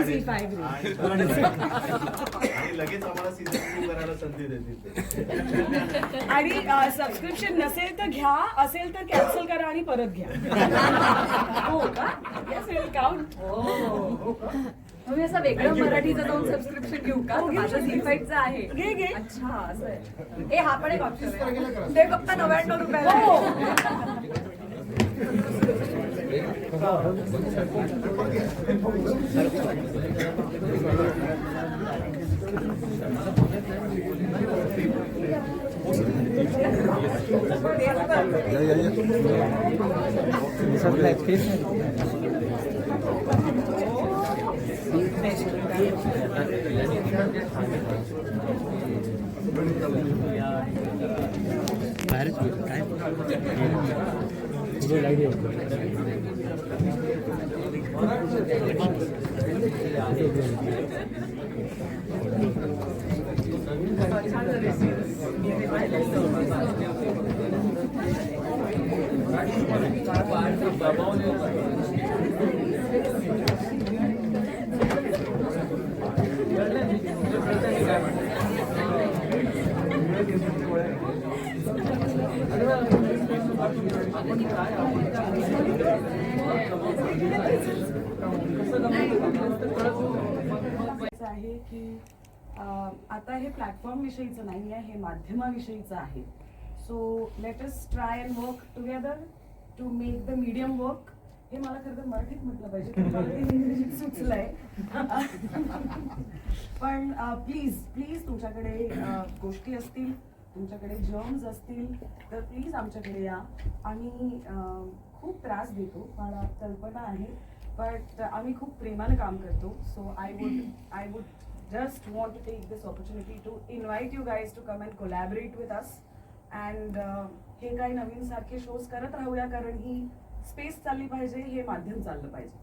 झी5 आणि लगेच आम्हाला सीझन 2 करायला संधी देतील. आणि सबस्क्रिप्शन नसेल तर घ्या, असेल तर कॅन्सल करा आणि परत घ्या. हो का? Yes, will count. तुम्ही असं वेगळं मराठीचं जाऊन सबस्क्रिप्शन घेऊ का? माझं झी5चं आहे. घे. अच्छा असं आहे. हे हा पण एक ऑप्शन आहे. ते फक्त 99 रुपयाला हो. आहे की आता हे प्लॅटफॉर्म विषयीचं नाही आहे, हे माध्यमाविषयीचं आहे. So let us try and work together to make the medium work. हे मला खरं तर मराठीत म्हटलं पाहिजे, पण इंग्रजीत सुचलंय. पण प्लीज तुमच्याकडे गोष्टी असतील, तुमच्याकडे जर्म्स असतील तर प्लीज आमच्याकडे या. आम्ही खूप त्रास देतो, मला कल्पना आहे, बट आम्ही खूप प्रेमानं काम करतो. So I would just want to take this opportunity to invite you guys to come and collaborate with us and हे काही नवीन सारखे शोज करत राहूया, कारण ही स्पेस चालली पाहिजे, हे माध्यम चाललं पाहिजे.